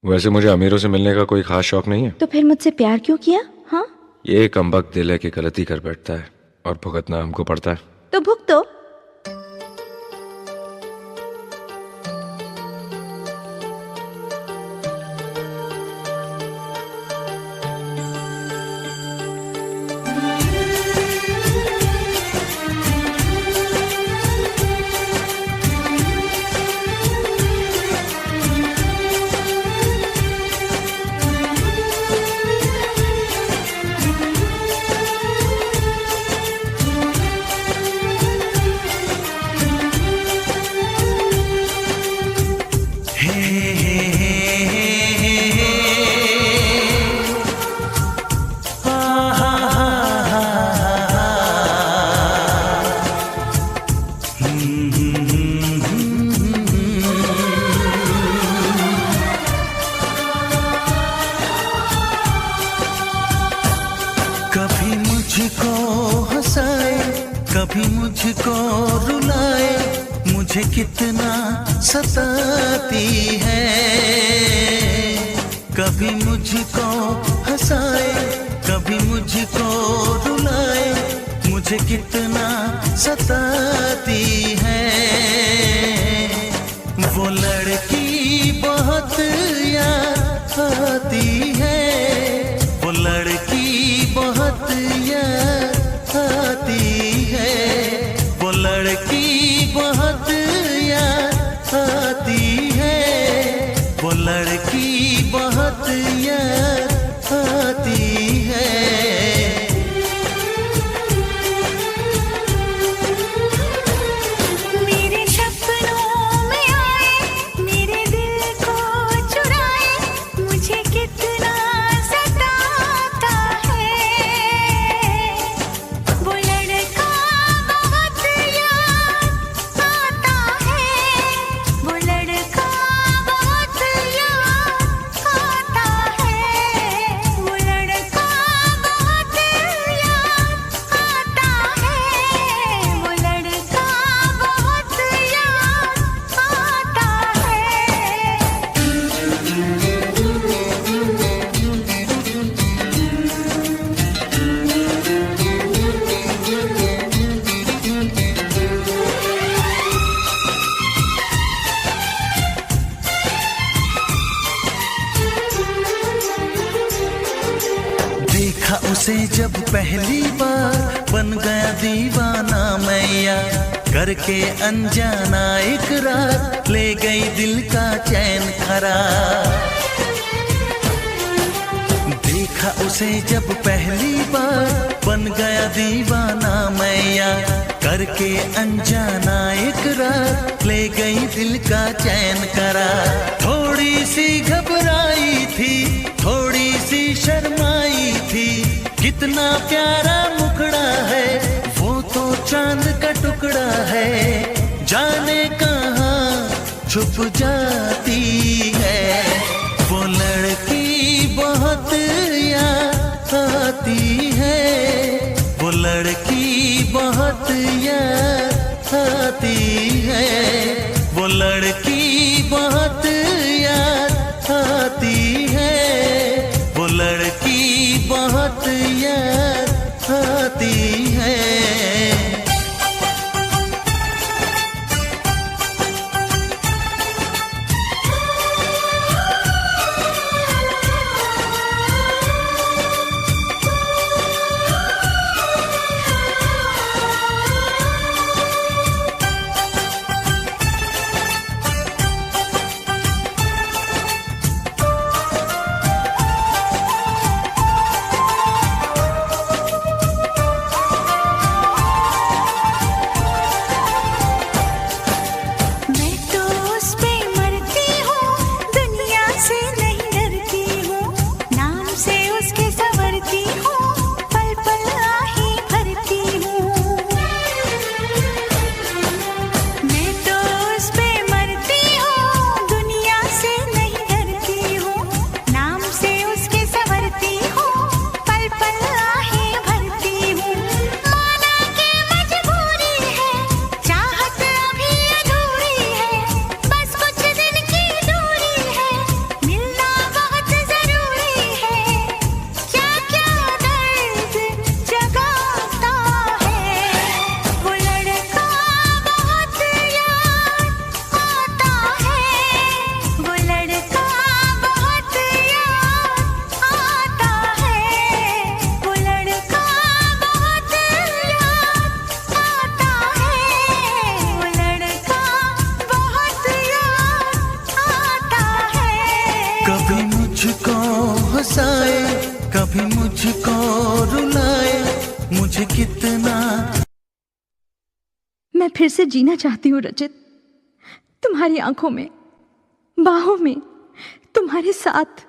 वैसे मुझे अमीरों से मिलने का कोई खास शौक नहीं है। तो फिर मुझसे प्यार क्यों किया? हाँ, ये कमबख्त दिल है कि गलती कर बैठता है और भुगतना हमको पड़ता है। तो भुगतो। कभी मुझको हंसाए, कभी मुझको रुलाए, मुझे कितना सताती है। कभी मुझको हंसाए, कभी मुझको रुलाए, मुझे कितना सताती है। वो लड़की बहुत याद आती है, वो लड़की बहुत याद आती है, वो लड़की बहुत याद आती है, वो लड़की बहुत याद आती है। मेरे सपनों में आए, मेरे दिल को चुराए, मुझे कितना सताता है। वो लड़का बहुत याद आता है, वो लड़का बहुत याद आता है, वो लड़का बहुत याद आता है, वो लड़का बहुत याद आता देखा उसे जब पहली बार, बन गया दीवाना मैया, करके अनजाना इकरार, ले गई दिल का चैन करार। देखा उसे जब पहली बार, बन गया दीवाना मैया, करके अनजाना इकरार, ले गई दिल का चैन करार। थोड़ी सी घबराई थी, थोड़ी सी शर्माई थी, कितना प्यारा मुखड़ा है, वो तो चांद का टुकड़ा है, जाने कहाँ छुप जाती है। वो लड़की बहुत याद आती है, वो लड़की बहुत याद आती है, वो लड़की बहुत याद आती है, वो लड़की बहुत याद आती है। हंसाए, कभी मुझको रुलाए, मुझे कितना। मैं फिर से जीना चाहती हूँ रचित, तुम्हारी आंखों में, बाहों में, तुम्हारे साथ।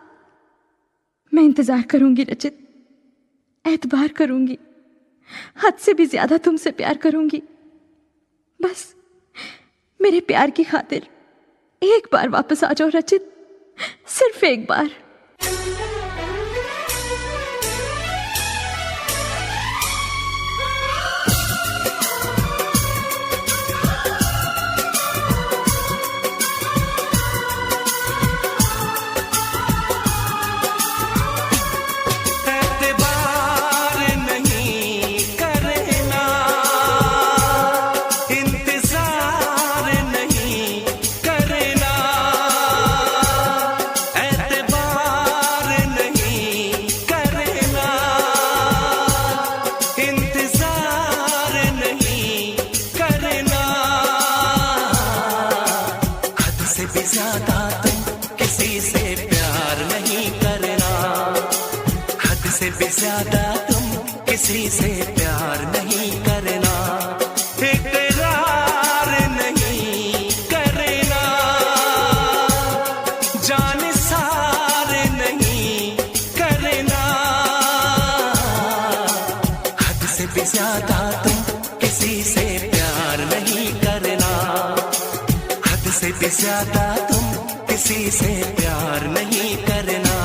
मैं इंतजार करूंगी रचित, एतबार करूंगी, हद से भी ज्यादा तुमसे प्यार करूंगी। बस मेरे प्यार की खातिर एक बार वापस आ जाओ रचित, सिर्फ एक बार। ज्यादा तुम किसी से प्यार नहीं करना, हद से भी ज्यादा तुम किसी से प्यार नहीं करना, इकरार नहीं करना, जान सार नहीं करना, हद से भी ज्यादा तुम किसी से प्यार नहीं करना, हद से भी ज्यादा तुम किसी से प्यार नहीं करना।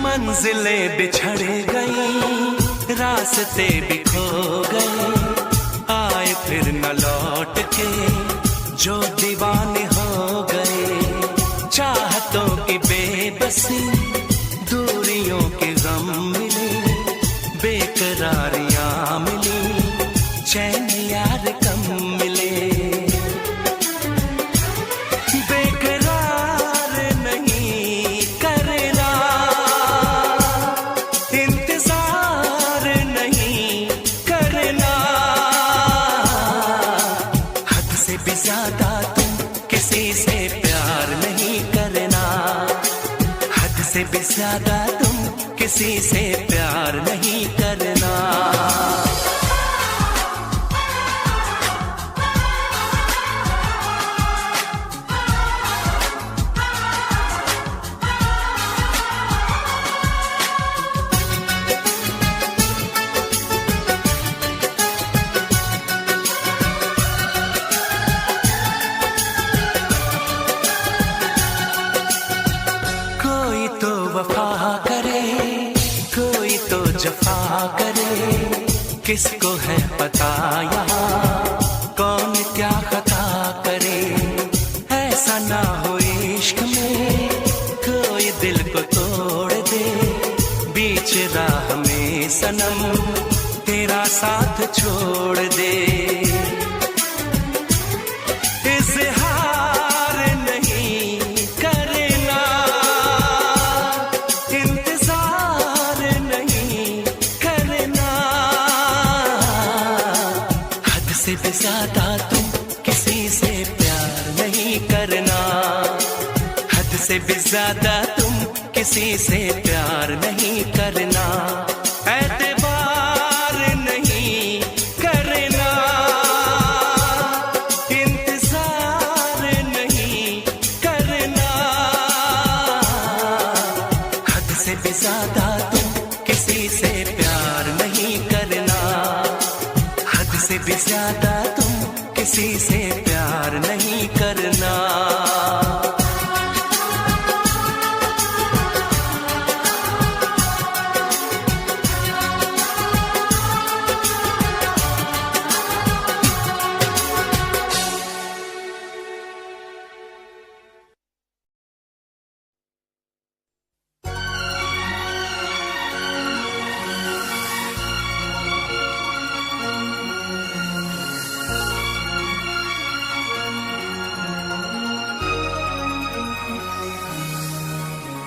मंजिलें बिछड़ गई, रास्ते भी खो गए, आए फिर न लौट के जो दीवाने हो गए, चाहतों की बेबसी, दूरियों के गम मिले, बेकरारियां मिली, चैन यार कम मिले, ज्यादा तुम किसी से प्यार नहीं करना, हद से भी ज्यादा तुम किसी से प्यार नहीं करना। वफा करे, कोई तो जफा करे, किसको है पता यहाँ कौन क्या खता करे, ऐसा ना हो इश्क में कोई दिल को तोड़ दे, बीच राह में सनम तेरा साथ छोड़ दे, से भी ज्यादा तुम किसी से प्यार नहीं करना, हद से भी ज्यादा तुम किसी से प्यार नहीं करना, एतबार नहीं करना, इंतजार नहीं करना, हद से भी ज्यादा तुम किसी से प्यार नहीं करना, हद से भी ज्यादा तुम किसी से